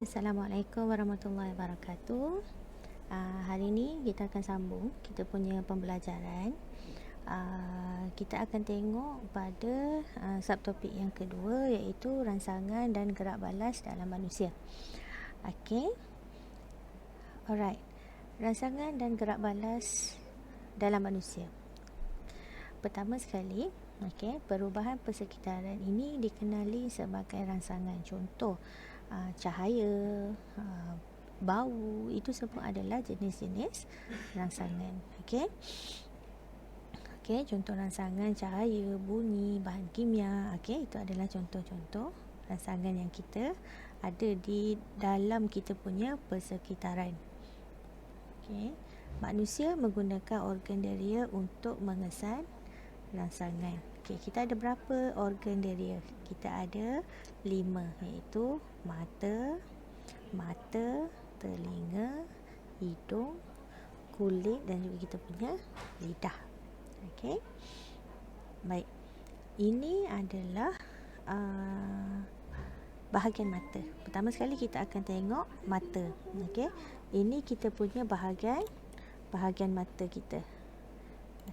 Assalamualaikum warahmatullahi wabarakatuh. Hari ini kita akan sambung kita punya pembelajaran. Kita akan tengok pada subtopik yang kedua, iaitu rangsangan dan gerak balas dalam manusia. Okey. Alright. Rangsangan dan gerak balas dalam manusia. Pertama sekali, perubahan persekitaran ini dikenali sebagai rangsangan. Contoh, cahaya, bau, itu semua adalah jenis-jenis rangsangan. Contoh rangsangan cahaya, bunyi, bahan kimia. Itu adalah contoh-contoh rangsangan yang kita ada di dalam kita punya persekitaran. Manusia menggunakan organ deria untuk mengesan rangsangan. Kita ada berapa organ deria? Kita ada 5, iaitu mata, telinga, hidung, kulit dan juga kita punya lidah. Baik. Ini adalah bahagian mata. Pertama sekali kita akan tengok mata. Ini kita punya bahagian mata kita.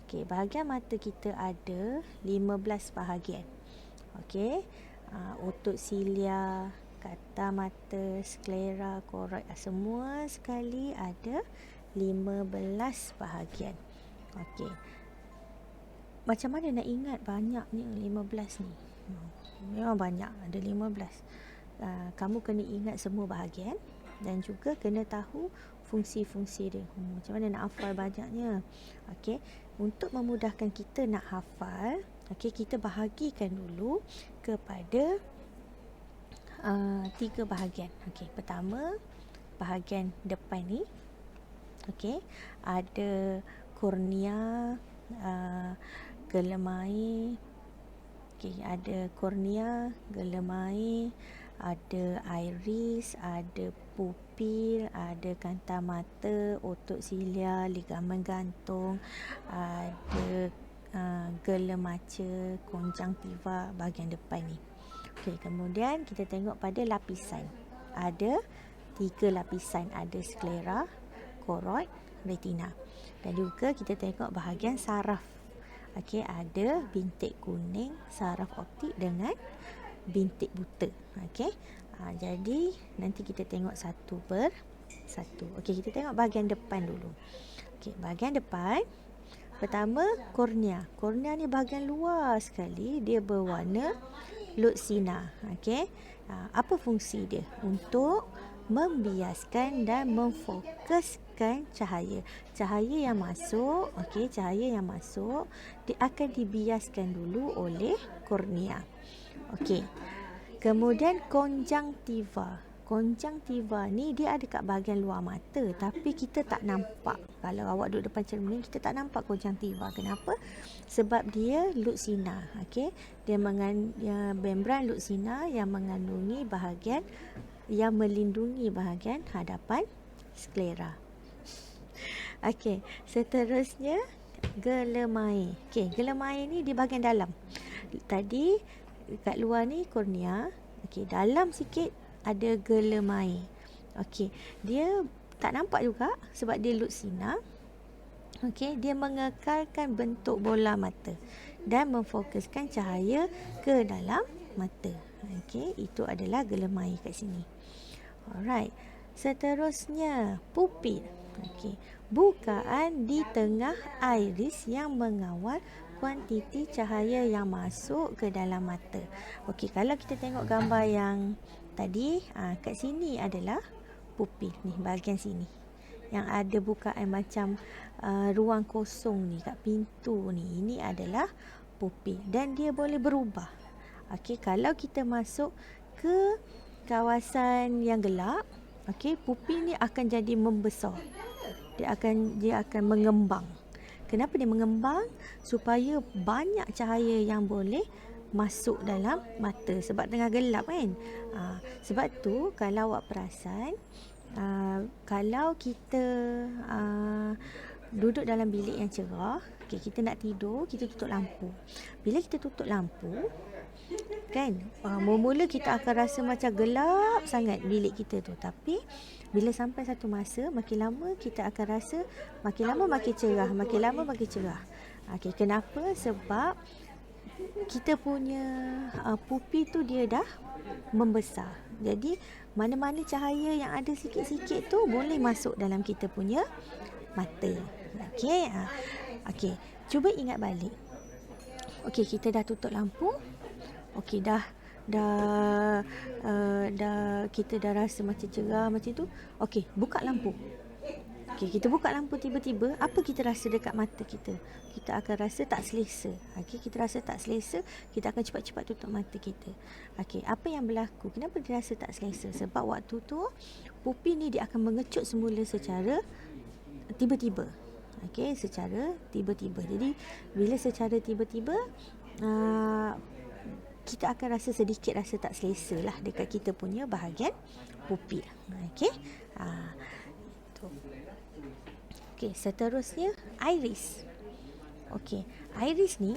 Bahagian mata kita ada 15 bahagian. Otot silia, kata mata, sklera, koroid, semua sekali ada 15 bahagian. Macam mana nak ingat banyaknya 15 ni? Memang banyak, ada 15. Kamu kena ingat semua bahagian dan juga kena tahu fungsi-fungsi dia. Macam mana nak hafal banyaknya? Untuk memudahkan kita nak hafal, kita bahagikan dulu kepada 3 bahagian. Pertama, bahagian depan ni. Ada kornea, gelemair. Ada kornea, gelemair, ada iris, ada pupil, ada kanta mata, otot silia, ligamen gantung, ada gelemaca, konjungtiva bahagian depan ni. Kemudian kita tengok pada lapisan. Ada 3 lapisan, ada sklera, koroid, retina. Dan juga kita tengok bahagian saraf. Ada bintik kuning, saraf optik dengan bintik buta. Jadi nanti kita tengok satu per satu. Kita tengok bahagian depan dulu. Bahagian depan, pertama kornea. Kornea ni bahagian luar sekali, dia berwarna lutsina. Apa fungsi dia? Untuk membiaskan dan memfokuskan cahaya. Cahaya yang masuk, dia akan dibiaskan dulu oleh kornea. Kemudian konjungtiva. Konjungtiva ni dia ada kat bahagian luar mata, tapi kita tak nampak. Kalau awak duduk depan cermin, kita tak nampak konjungtiva. Kenapa? Sebab dia lutsina. Dia membran lutsina yang mengandungi bahagian yang melindungi bahagian hadapan sklera. Seterusnya gelemair. Gelemair ni di bahagian dalam. Tadi kat luar ni kornea. Dalam sikit ada gelemair. Dia tak nampak juga sebab dia lutsina. Dia mengekalkan bentuk bola mata dan memfokuskan cahaya ke dalam mata. Itu adalah gelemair kat sini. Alright. Seterusnya pupil. Bukaan di tengah iris yang mengawal kuantiti cahaya yang masuk ke dalam mata. Kalau kita tengok gambar yang tadi, kat sini adalah pupil ni, bahagian sini yang ada bukaan macam ruang kosong ni kat pintu ni. Ini adalah pupil dan dia boleh berubah. Kalau kita masuk ke kawasan yang gelap, pupil ni akan jadi membesar. Dia akan mengembang. Kenapa dia mengembang? Supaya banyak cahaya yang boleh masuk dalam mata sebab tengah gelap kan. Sebab tu kalau awak perasan, kalau kita duduk dalam bilik yang cerah. Okey, kita nak tidur, kita tutup lampu. Bila kita tutup lampu, kan, mula-mula kita akan rasa macam gelap sangat bilik kita tu. Tapi bila sampai satu masa, makin lama kita akan rasa makin lama makin cerah, makin lama makin cerah. Okey, kenapa? Sebab kita punya pupi tu dia dah membesar. Jadi mana-mana cahaya yang ada sikit-sikit tu boleh masuk dalam kita punya mata. Okey. Okey, cuba ingat balik. Okey, kita dah tutup lampu. Okey, dah kita dah rasa macam cerah macam tu. Okey, buka lampu. Okey, kita buka lampu, tiba-tiba apa kita rasa dekat mata kita? Kita akan rasa tak selesa. Okey, kita rasa tak selesa, kita akan cepat-cepat tutup mata kita. Okey, apa yang berlaku? Kenapa dia rasa tak selesa? Sebab waktu tu pupi ni dia akan mengecut semula secara tiba-tiba. Okey, secara tiba-tiba. Jadi bila secara tiba-tiba kita akan rasa sedikit rasa tak selesa lah dekat kita punya bahagian pupi. Okey. Tu. Okey, seterusnya iris. Okey, iris ni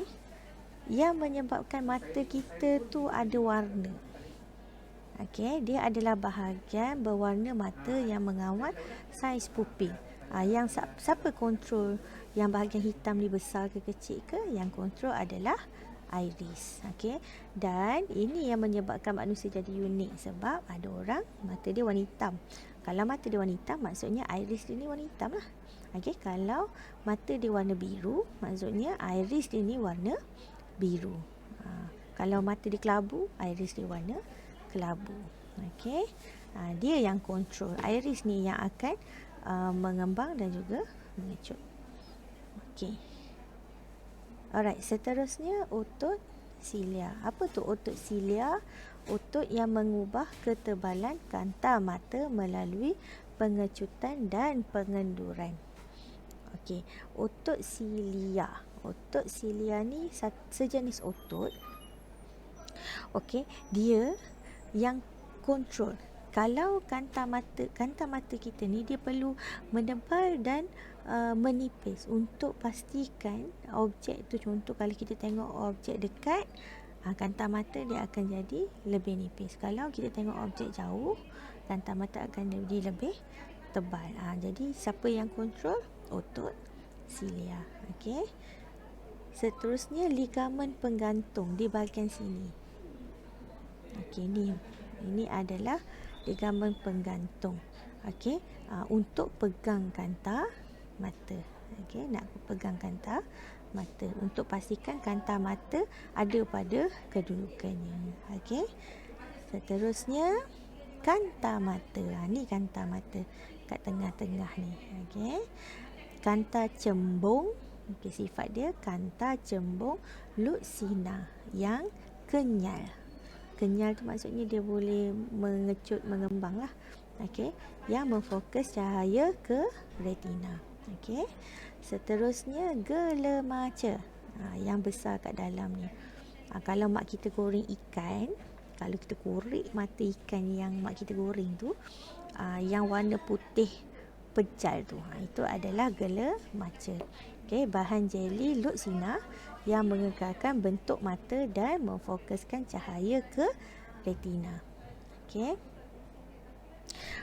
yang menyebabkan mata kita tu ada warna. Okey, dia adalah bahagian berwarna mata yang mengawal saiz pupi. Yang siapa kontrol yang bahagian hitam ni besar ke kecil ke? Yang kontrol adalah iris. Okey, dan ini yang menyebabkan manusia jadi unik sebab ada orang mata dia warna hitam. Kalau mata dia warna hitam, maksudnya iris dia ni warna hitam lah. Okey, kalau mata dia warna biru, maksudnya iris dia ni warna biru. Kalau mata dia kelabu, iris dia warna kelabu. Okey, dia yang kontrol. Iris ni yang akan mengembang dan juga mengecut. Okey. Alright, seterusnya otot silia. Apa tu otot silia? Otot yang mengubah ketebalan kanta mata melalui pengecutan dan pengenduran. Okey, otot silia. Otot silia ni sejenis otot. Okey, dia yang kontrol. Kalau kanta mata kita ni dia perlu menebal dan menipis untuk pastikan objek tu, contoh kalau kita tengok objek dekat, kanta mata dia akan jadi lebih nipis. Kalau kita tengok objek jauh, kanta mata akan jadi lebih tebal. Jadi siapa yang kontrol? Otot silia. Okey. Seterusnya ligamen penggantung di bahagian sini. Okey, ini adalah ligamen penggantung. Okey, untuk pegang kanta mata. Okey, nak pegang kanta mata untuk pastikan kanta mata ada pada kedudukannya. Okey. Seterusnya kanta mata. Ni kanta mata kat tengah-tengah ni. Okey. Kanta cembung. Okey, sifat dia kanta cembung lutsina yang kenyal. Kenyal tu maksudnya dia boleh mengecut, mengembang lah. Okey, yang memfokus cahaya ke retina. Okey. Seterusnya gelemaca. Yang besar kat dalam ni. Kalau mak kita goreng ikan, kalau kita korek mata ikan yang mak kita goreng tu, yang warna putih pejal tu, itu adalah gelemaca. Okey, bahan jeli lutsina yang mengekalkan bentuk mata dan memfokuskan cahaya ke retina. Okey.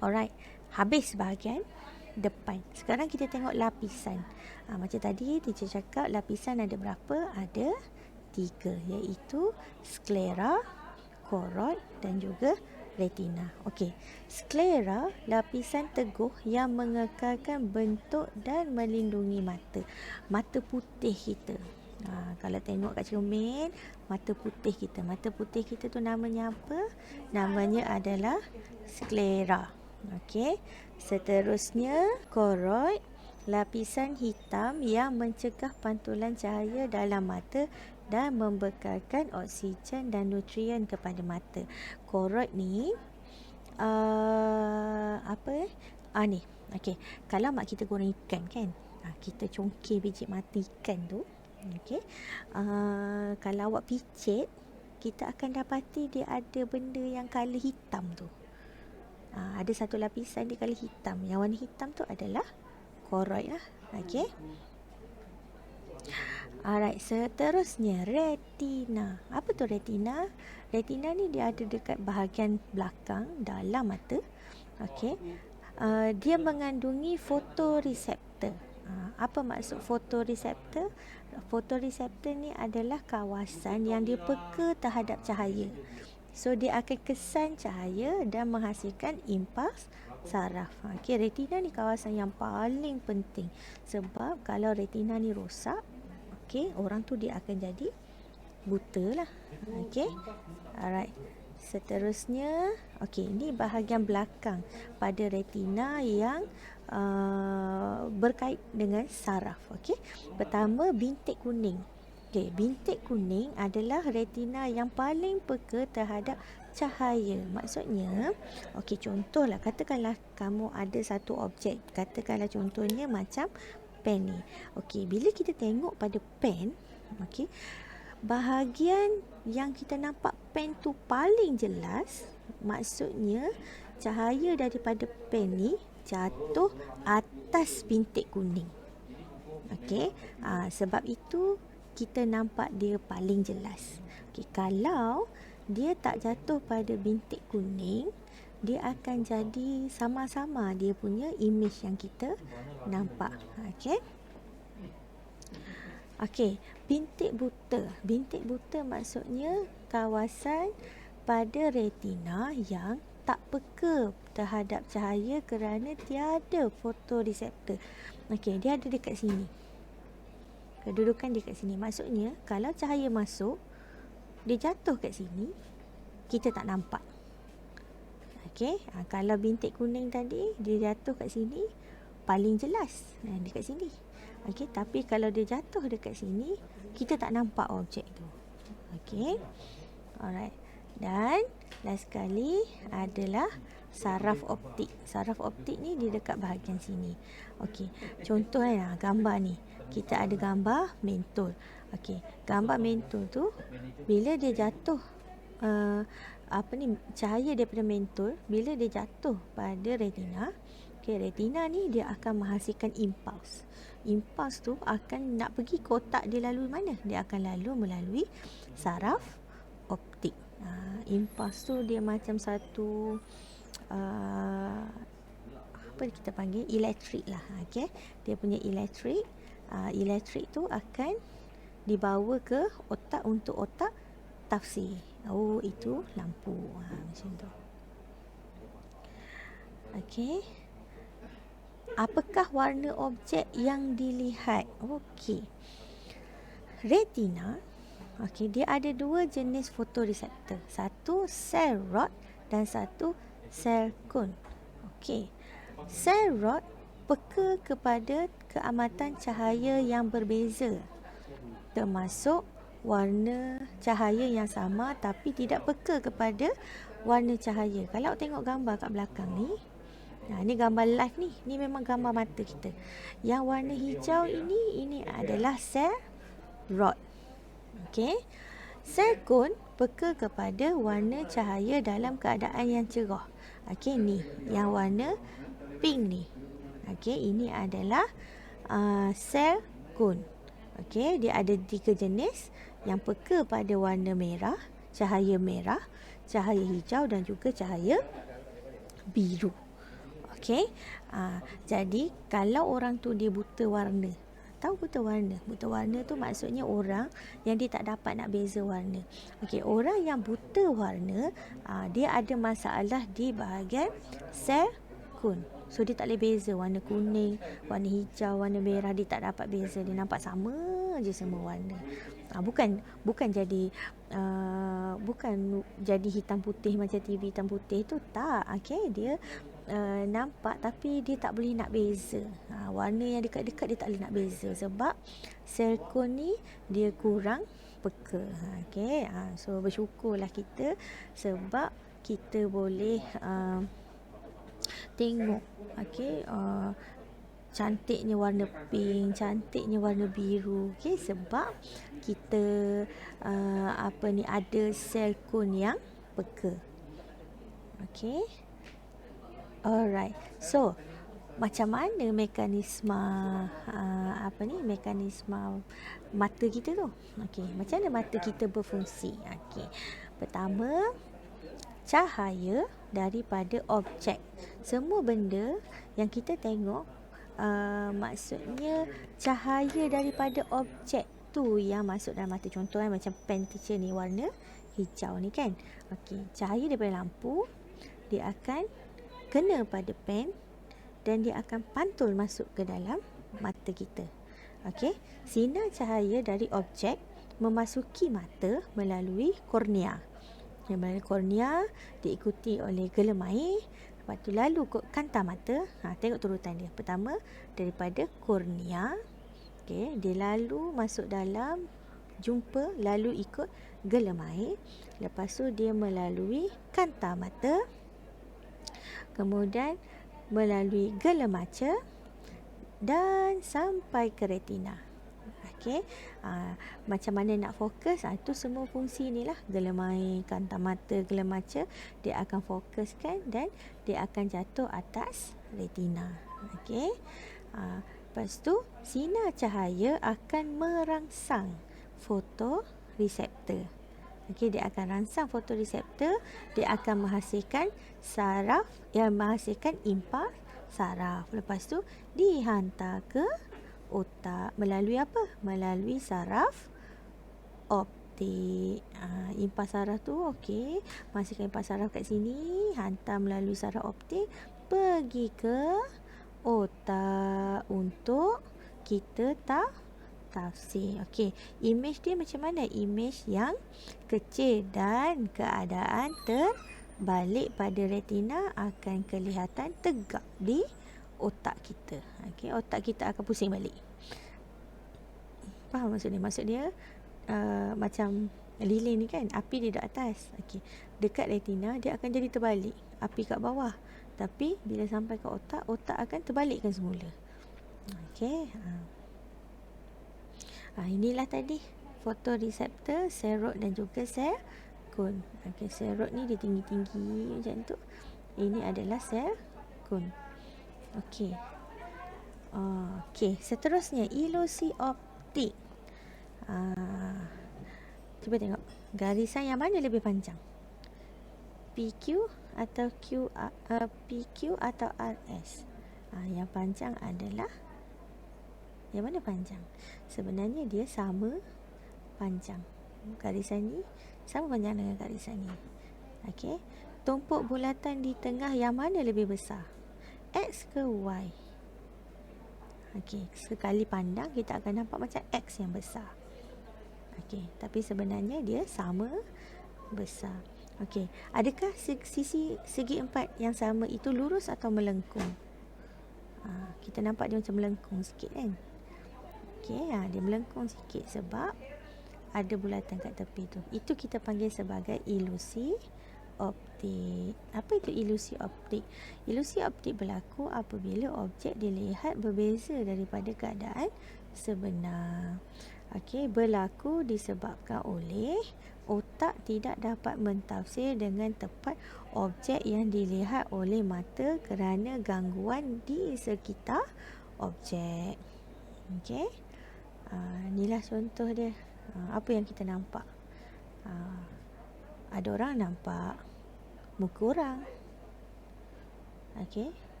Alright, habis bahagian depan. Sekarang kita tengok lapisan. Macam tadi teacher cakap lapisan ada berapa? Ada 3, iaitu sklera, koroid dan juga retina. Okey, sklera lapisan teguh yang mengekalkan bentuk dan melindungi mata. Mata putih kita. Kalau tengok kat cermin, mata putih kita tu namanya apa? Namanya adalah sklera. Okey. Seterusnya koroid, lapisan hitam yang mencegah pantulan cahaya dalam mata dan membekalkan oksigen dan nutrien kepada mata. Koroid ni ni. Okey, kalau mak kita goreng ikan kan, kita congkir biji mata ikan tu. Okey. Kalau awak picit, kita akan dapati dia ada benda yang color hitam tu. Ada satu lapisan dia color hitam. Yang warna hitam tu adalah koroid lah. Okey. Alright, seterusnya retina. Apa tu retina? Retina ni dia ada dekat bahagian belakang dalam mata. Okey. Dia mengandungi fotoreseptor. Apa maksud fotoreseptor? Fotoreseptor ni adalah kawasan yang dia peka terhadap cahaya. So dia akan kesan cahaya dan menghasilkan impuls saraf. Okey, retina ni kawasan yang paling penting. Sebab kalau retina ni rosak, okey, orang tu dia akan jadi buta lah. Okey. Alright. Seterusnya, okey, ini bahagian belakang pada retina yang berkait dengan saraf. Okey. Pertama, bintik kuning. Okey, bintik kuning adalah retina yang paling peka terhadap cahaya. Maksudnya, okey, contohlah, katakanlah kamu ada satu objek. Katakanlah contohnya macam pen ni. Okey, bila kita tengok pada pen, okey, bahagian yang kita nampak pen tu paling jelas, maksudnya cahaya daripada pen ni jatuh atas bintik kuning. Okey, sebab itu kita nampak dia paling jelas. Okey, kalau dia tak jatuh pada bintik kuning, dia akan jadi sama-sama dia punya image yang kita nampak. Okey. Okey, bintik buta. Bintik buta maksudnya kawasan pada retina yang tak peka terhadap cahaya kerana tiada fotoreseptor. Okey, dia ada dekat sini. Kedudukan dia kat sini. Maksudnya, kalau cahaya masuk, dia jatuh kat sini, kita tak nampak. Okey, kalau bintik kuning tadi, dia jatuh kat sini, paling jelas. Dekat sini. Okey, tapi kalau dia jatuh dekat sini, kita tak nampak objek tu. Okey. Alright. Dan last sekali adalah saraf optik. Saraf optik ni dia dekat bahagian sini. Okey. Contoh gambar ni. Kita ada gambar mentol. Okey, gambar mentol tu bila dia jatuh cahaya daripada mentol bila dia jatuh pada retina. Okey, retina ni dia akan menghasilkan impuls. Impuls tu akan nak pergi ke otak dia lalu mana? Dia akan lalu melalui saraf optik. Impuls tu dia macam satu apa kita panggil elektrik lah. Okey, dia punya elektrik. Elektrik tu akan dibawa ke otak untuk otak tafsir. Oh, itu lampu. Macam tu. Okey. Apakah warna objek yang dilihat? Okey. Retina, okey, dia ada dua jenis fotoreseptor. Satu sel rod dan satu sel kon. Okey. Sel rod peka kepada keamatan cahaya yang berbeza, termasuk warna cahaya yang sama tapi tidak peka kepada warna cahaya. Kalau tengok gambar kat belakang ni, ni gambar live ni. Ni memang gambar mata kita. Yang warna hijau ini adalah sel rod. Okey. Sel kon peka kepada warna cahaya dalam keadaan yang cerah. Okey, ni yang warna pink ni. Okey, ini adalah sel kon. Okey, dia ada 3 jenis yang peka pada warna merah, cahaya hijau dan juga cahaya biru. Okey. Jadi kalau orang tu dia buta warna. Tahu buta warna? Buta warna tu maksudnya orang yang dia tak dapat nak beza warna. Okey, orang yang buta warna, dia ada masalah di bahagian sel kon. So dia tak boleh beza warna kuning, warna hijau, warna merah, dia tak dapat beza. Dia nampak sama je semua warna. Bukan jadi hitam putih macam TV hitam putih tu, tak. Okey, dia nampak tapi dia tak boleh nak beza. Warna yang dekat-dekat dia tak boleh nak beza sebab sel kon ni dia kurang peka. Okey, so bersyukurlah kita sebab kita boleh tengok cantiknya warna pink, cantiknya warna biru. Okey, sebab kita ada sel kon yang peka. Okey. Alright. So, macam mana mekanisme mekanisme mata kita tu. Okey, macam mana mata kita berfungsi? Okey. Pertama, cahaya daripada objek. Semua benda yang kita tengok, maksudnya cahaya daripada objek tu yang masuk dalam mata. Contoh macam pen teacher ni warna hijau ni kan. Okey, cahaya daripada lampu dia akan kena pada pen dan dia akan pantul masuk ke dalam mata kita. Okey, sinar cahaya dari objek memasuki mata melalui kornea. Melalui kornea diikuti oleh gelem air, lepas tu lalu ke kanta mata. Tengok turutan dia. Pertama daripada kornea, okey, dia lalu masuk dalam jumpa, lalu ikut gelem air, lepas tu dia melalui kanta mata, kemudian melalui gelem maca dan sampai ke retina. Okey, macam mana nak fokus, itu semua fungsi ni lah. Gelem air, kanta mata, gelem maca, dia akan fokuskan dan dia akan jatuh atas retina. Okey, lepas tu sinar cahaya akan merangsang fotoreseptor. Okey, dia akan rangsang fotoreseptor, dia akan menghasilkan saraf yang menghasilkan impas saraf. Lepas tu dihantar ke otak melalui apa? Melalui saraf optik. Impas saraf tu okey, menghasilkan impas saraf kat sini, hantar melalui saraf optik pergi ke otak untuk kita tafsir. Okey, imej dia macam mana? Imej yang kecil dan keadaan terbalik pada retina akan kelihatan tegak di otak kita. Okey, otak kita akan pusing balik. Faham maksud dia? Maksud dia macam lilin ni kan, api dia dekat atas. Okey, dekat retina dia akan jadi terbalik, api kat bawah. Tapi bila sampai ke otak, otak akan terbalikkan semula. Okey, inilah tadi fotoreseptor, serot dan juga sel kun. Okey, serot ni dia tinggi-tinggi macam tu. Ini adalah sel kun. Okey. Okey, seterusnya ilusi optik. Cuba tengok garisan yang mana lebih panjang? PQ atau PQ atau RS? Yang panjang adalah yang mana panjang? Sebenarnya dia sama panjang. Garisan ni sama panjang dengan garisan ni. Okey. Tumpuk bulatan di tengah yang mana lebih besar? X ke Y? Okey, sekali pandang kita akan nampak macam X yang besar. Okey, tapi sebenarnya dia sama besar. Okey, adakah segi empat yang sama itu lurus atau melengkung? Kita nampak dia macam melengkung sikit kan? Okey, dia melengkung sikit sebab ada bulatan kat tepi tu. Itu kita panggil sebagai ilusi optik. Apa itu ilusi optik? Ilusi optik berlaku apabila objek dilihat berbeza daripada keadaan sebenar. Okey, berlaku disebabkan oleh otak tidak dapat mentafsir dengan tepat objek yang dilihat oleh mata kerana gangguan di sekitar objek. Okey. Inilah contoh dia. Apa yang kita nampak? Ada orang nampak muka orang. Okey.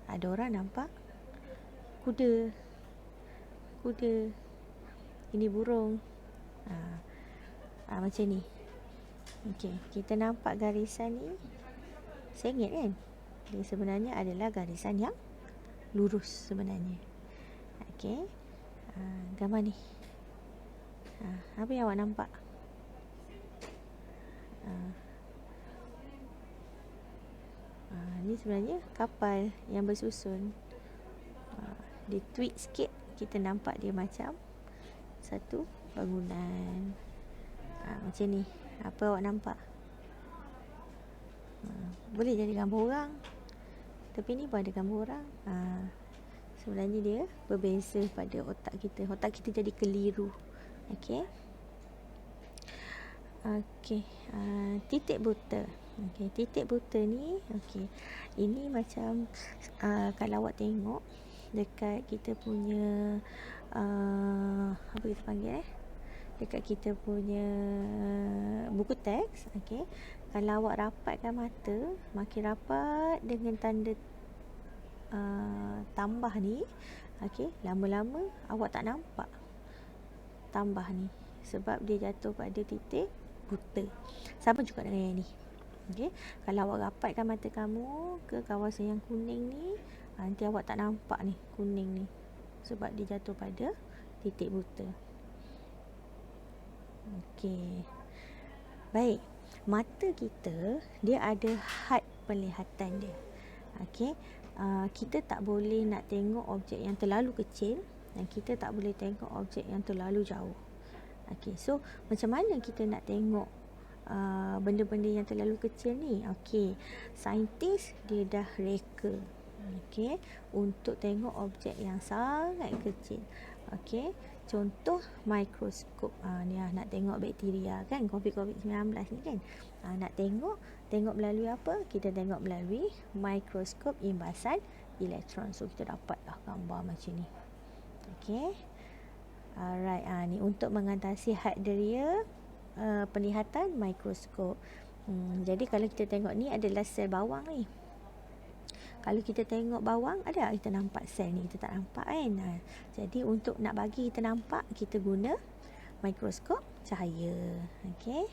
Ada orang nampak kuda. Ini burung. Macam ni. Okey, kita nampak garisan ni sengit kan? Dia sebenarnya adalah garisan yang lurus sebenarnya. Okey. Gambar ni. Apa yang awak nampak? Ni sebenarnya kapal yang bersusun. Dia tweak sikit, kita nampak dia macam satu bangunan. Macam ni. Apa awak nampak? Boleh jadi gambar orang, tapi ni pun ada gambar orang. Sebenarnya dia berbeza pada otak kita. Otak kita jadi keliru. Okey. Okey. Titik buta. Okey, titik buta ni, okey. Ini macam kalau awak tengok dekat kita punya apa kita panggil dekat kita punya buku teks, okey. Kalau awak rapatkan mata, makin rapat dengan tanda tambah ni, okey, lama-lama awak tak nampak tambah ni sebab dia jatuh pada titik buta. Sama juga dengan yang ni. Okey, kalau awak rapatkan mata kamu ke kawasan yang kuning ni, nanti awak tak nampak ni kuning ni sebab dia jatuh pada titik buta. Okey. Baik. Mata kita dia ada had penglihatan dia. Okey. Kita tak boleh nak tengok objek yang terlalu kecil dan kita tak boleh tengok objek yang terlalu jauh. Okey. So, macam mana kita nak tengok benda-benda yang terlalu kecil ni? Okey, saintis dia dah reka, okey, untuk tengok objek yang sangat kecil. Okey, contoh mikroskop. Ni nak tengok bakteria kan, COVID-19 ni kan. Nak tengok melalui apa? Kita tengok melalui mikroskop imbasan elektron. So kita dapatlah gambar macam ni. Okey. Alright, ni untuk mengatasi had deria penglihatan mikroskop. Jadi kalau kita tengok ni adalah sel bawang ni. Kalau kita tengok bawang, ada kita nampak sel ni, kita tak nampak kan. Jadi untuk nak bagi kita nampak, kita guna mikroskop cahaya. Okey.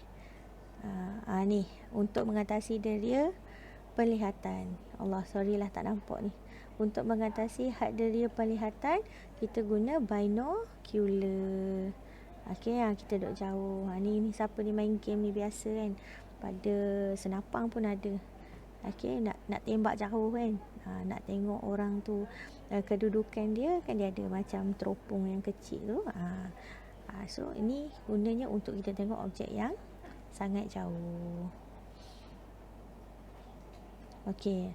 Ni untuk mengatasi deria penglihatan. Allah, sorry lah tak nampak ni. Untuk mengatasi had deria penglihatan, kita guna binocular. Okey, kita duduk jauh. Ni siapa ni main game ni biasa kan. Pada senapang pun ada. Okey, nak tembak jauh kan. Nak tengok orang tu kedudukan dia kan, dia ada macam teropong yang kecil tu. So ini gunanya untuk kita tengok objek yang sangat jauh. Okey,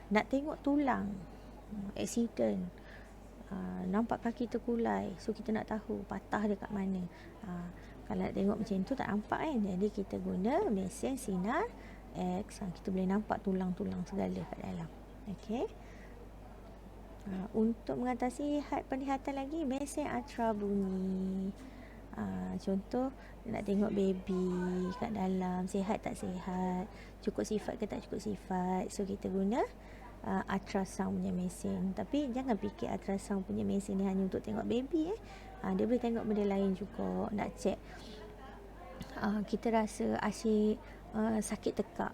nak tengok tulang, accident, nampak kaki terkulai, so kita nak tahu patah dia kat mana. Kalau nak tengok macam tu tak nampak kan, jadi kita guna mesin sinar X. Kita boleh nampak tulang-tulang segala kat dalam. Okey. Untuk mengatasi had penglihatan lagi, mesin ultrabunyi. Contoh nak tengok baby kat dalam, sihat tak sihat, cukup sifat ke tak cukup sifat, so kita guna ultrasound punya mesin. Tapi jangan fikir ultrasound punya mesin ni hanya untuk tengok baby dia boleh tengok benda lain juga. Nak check kita rasa asyik sakit tekak,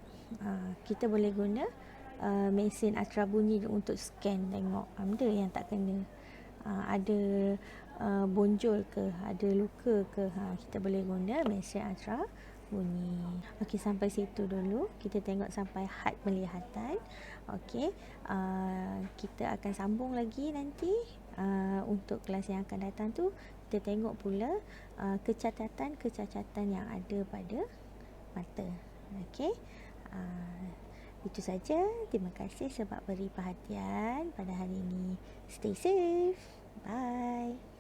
kita boleh guna mesin ultrabunyi untuk scan, tengok benda yang tak kena, ada bonjol ke, ada luka ke, kita boleh guna mesin ultrabunyi. Okey, sampai situ dulu. Kita tengok sampai had penglihatan. Okey, kita akan sambung lagi nanti. Untuk kelas yang akan datang tu, kita tengok pula kecacatan yang ada pada mata. Okey, itu saja. Terima kasih sebab beri perhatian pada hari ini. Stay safe. Bye.